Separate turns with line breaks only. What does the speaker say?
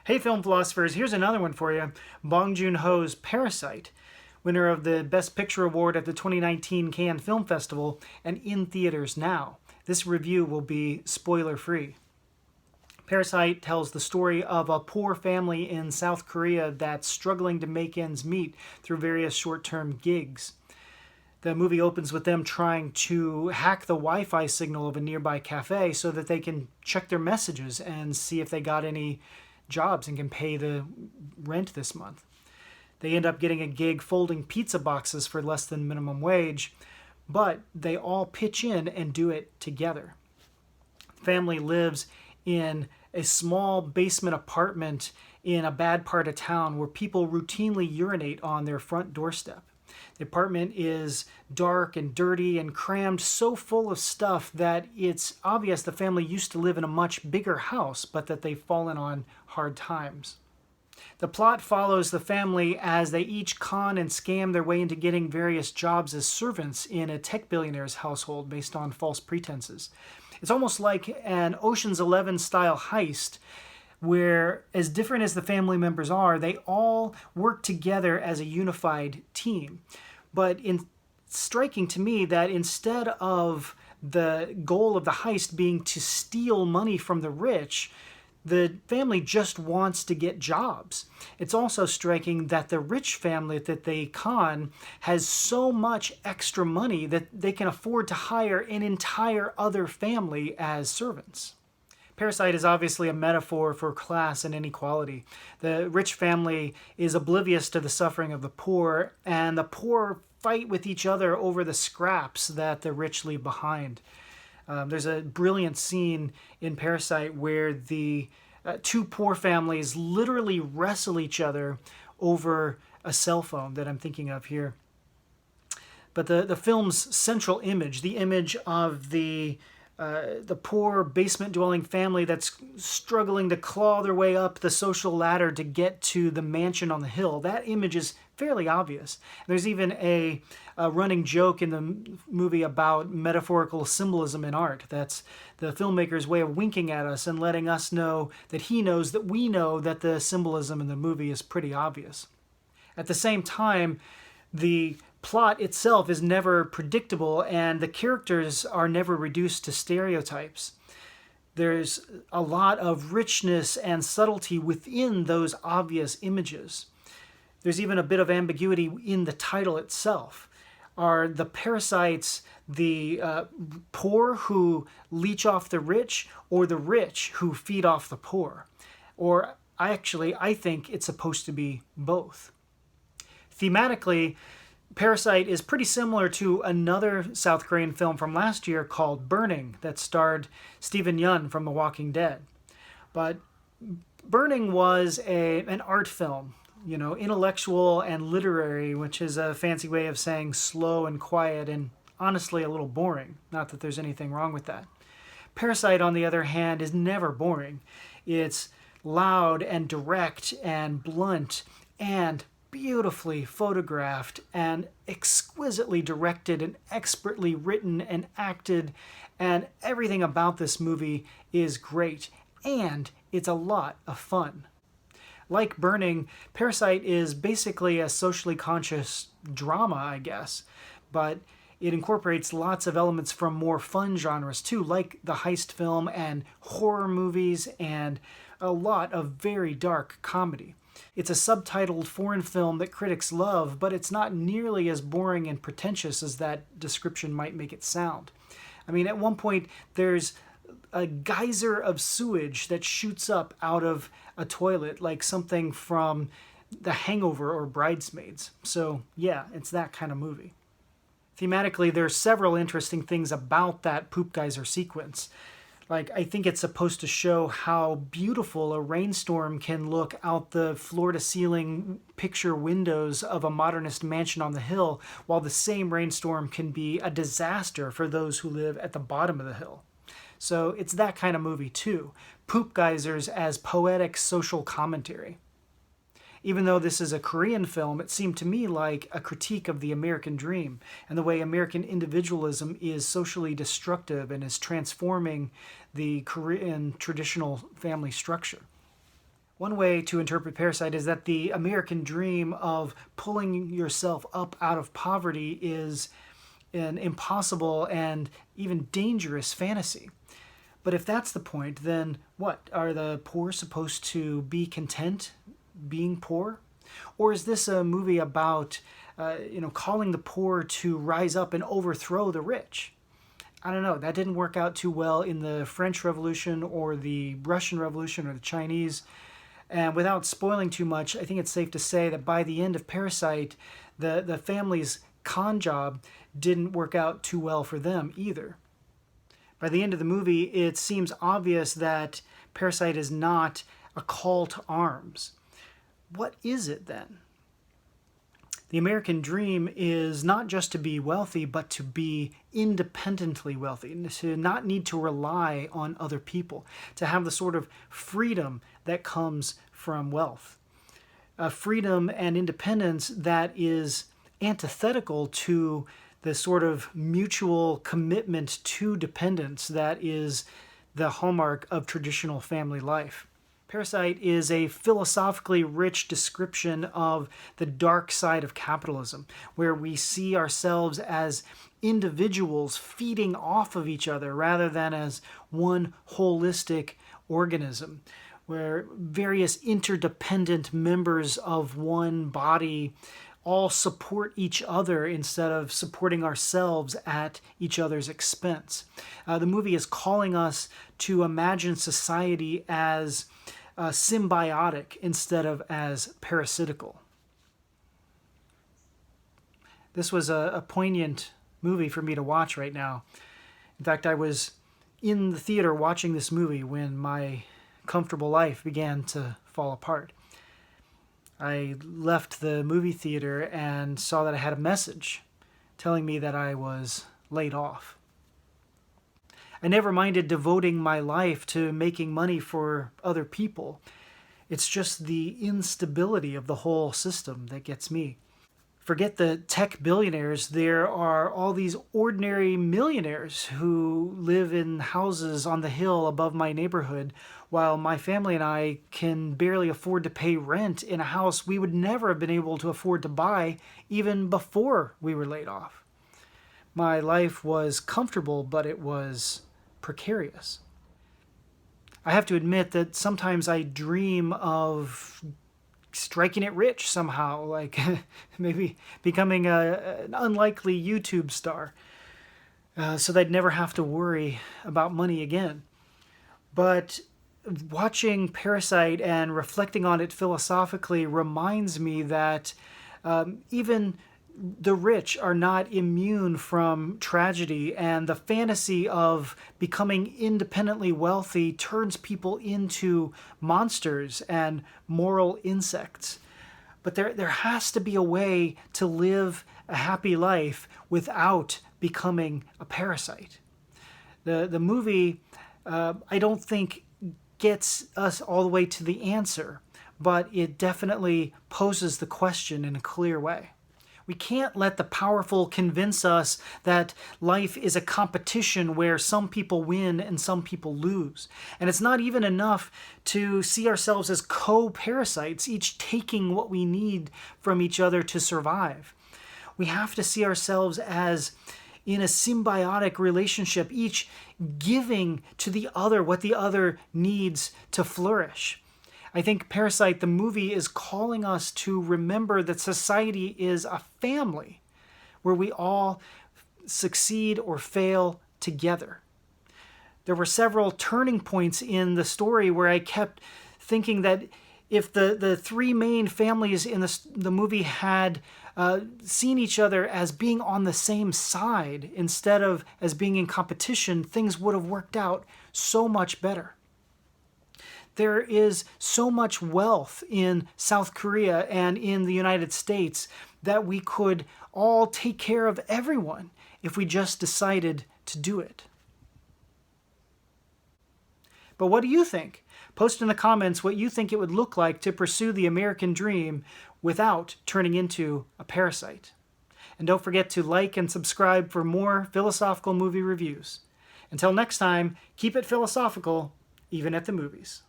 Hey film philosophers, here's another one for you. Bong Joon-ho's Parasite, winner of the Best Picture Award at the 2019 Cannes Film Festival and in theaters now. This review will be spoiler-free. Parasite tells the story of a poor family in South Korea that's struggling to make ends meet through various short-term gigs. The movie opens with them trying to hack the Wi-Fi signal of a nearby cafe so that they can check their messages and see if they got any jobs and can pay the rent this month. They end up getting a gig folding pizza boxes for less than minimum wage, but they all pitch in and do it together. The family lives in a small basement apartment in a bad part of town where people routinely urinate on their front doorstep. The apartment is dark and dirty and crammed so full of stuff that it's obvious the family used to live in a much bigger house, but that they've fallen on hard times. The plot follows the family as they each con and scam their way into getting various jobs as servants in a tech billionaire's household based on false pretenses. It's almost like an Ocean's 11 style heist, where, as different as the family members are, they all work together as a unified team. But it's striking to me that instead of the goal of the heist being to steal money from the rich, the family just wants to get jobs. It's also striking that the rich family that they con has so much extra money that they can afford to hire an entire other family as servants. Parasite is obviously a metaphor for class and inequality. The rich family is oblivious to the suffering of the poor, and the poor fight with each other over the scraps that the rich leave behind. There's a brilliant scene in Parasite where the two poor families literally wrestle each other over a cell phone that I'm thinking of here. But the film's central image, the image of the poor basement-dwelling family that's struggling to claw their way up the social ladder to get to the mansion on the hill. That image is fairly obvious. There's even a running joke in the movie about metaphorical symbolism in art. That's the filmmaker's way of winking at us and letting us know that he knows that we know that the symbolism in the movie is pretty obvious. At the same time, the plot itself is never predictable and the characters are never reduced to stereotypes. There's a lot of richness and subtlety within those obvious images. There's even a bit of ambiguity in the title itself. Are the parasites the poor who leech off the rich, or the rich who feed off the poor? Or I think it's supposed to be both. Thematically, Parasite is pretty similar to another South Korean film from last year called Burning that starred Steven Yeun from The Walking Dead. But Burning was an art film, intellectual and literary, which is a fancy way of saying slow and quiet and honestly a little boring. Not that there's anything wrong with that. Parasite, on the other hand, is never boring. It's loud and direct and blunt and beautifully photographed and exquisitely directed and expertly written and acted, and everything about this movie is great, and it's a lot of fun. Like Burning, Parasite is basically a socially conscious drama, I guess, but it incorporates lots of elements from more fun genres too, like the heist film and horror movies and a lot of very dark comedy. It's a subtitled foreign film that critics love, but it's not nearly as boring and pretentious as that description might make it sound. I mean, at one point, there's a geyser of sewage that shoots up out of a toilet, like something from The Hangover or Bridesmaids. So, yeah, it's that kind of movie. Thematically, there are several interesting things about that poop geyser sequence. Like, I think it's supposed to show how beautiful a rainstorm can look out the floor-to-ceiling picture windows of a modernist mansion on the hill, while the same rainstorm can be a disaster for those who live at the bottom of the hill. So it's that kind of movie too. Poop geysers as poetic social commentary. Even though this is a Korean film, it seemed to me like a critique of the American dream and the way American individualism is socially destructive and is transforming the Korean traditional family structure. One way to interpret Parasite is that the American dream of pulling yourself up out of poverty is an impossible and even dangerous fantasy. But if that's the point, then what? Are the poor supposed to be content being poor? Or is this a movie about, calling the poor to rise up and overthrow the rich? I don't know. That didn't work out too well in the French Revolution or the Russian Revolution or the Chinese. And without spoiling too much, I think it's safe to say that by the end of Parasite, the family's con job didn't work out too well for them either. By the end of the movie, it seems obvious that Parasite is not a call to arms. What is it then? The American dream is not just to be wealthy, but to be independently wealthy, and to not need to rely on other people, to have the sort of freedom that comes from wealth. Freedom and independence that is antithetical to the sort of mutual commitment to dependence that is the hallmark of traditional family life. Parasite is a philosophically rich description of the dark side of capitalism, where we see ourselves as individuals feeding off of each other rather than as one holistic organism, where various interdependent members of one body all support each other instead of supporting ourselves at each other's expense. The movie is calling us to imagine society as symbiotic instead of as parasitical. This was a poignant movie for me to watch right now. In fact, I was in the theater watching this movie when my comfortable life began to fall apart. I left the movie theater and saw that I had a message telling me that I was laid off. I never minded devoting my life to making money for other people. It's just the instability of the whole system that gets me. Forget the tech billionaires, there are all these ordinary millionaires who live in houses on the hill above my neighborhood, while my family and I can barely afford to pay rent in a house we would never have been able to afford to buy even before we were laid off. My life was comfortable, but it was precarious. I have to admit that sometimes I dream of striking it rich somehow, like maybe becoming an unlikely YouTube star, so that I'd never have to worry about money again. But watching Parasite and reflecting on it philosophically reminds me that even the rich are not immune from tragedy, and the fantasy of becoming independently wealthy turns people into monsters and moral insects. But there has to be a way to live a happy life without becoming a parasite. The movie, I don't think, gets us all the way to the answer, but it definitely poses the question in a clear way. We can't let the powerful convince us that life is a competition where some people win and some people lose. And it's not even enough to see ourselves as co-parasites, each taking what we need from each other to survive. We have to see ourselves as in a symbiotic relationship, each giving to the other what the other needs to flourish. I think Parasite, the movie, is calling us to remember that society is a family where we all succeed or fail together. There were several turning points in the story where I kept thinking that if the three main families in the movie had seen each other as being on the same side instead of as being in competition, things would have worked out so much better. There is so much wealth in South Korea and in the United States that we could all take care of everyone if we just decided to do it. But what do you think? Post in the comments what you think it would look like to pursue the American dream without turning into a parasite. And don't forget to like and subscribe for more philosophical movie reviews. Until next time, keep it philosophical, even at the movies.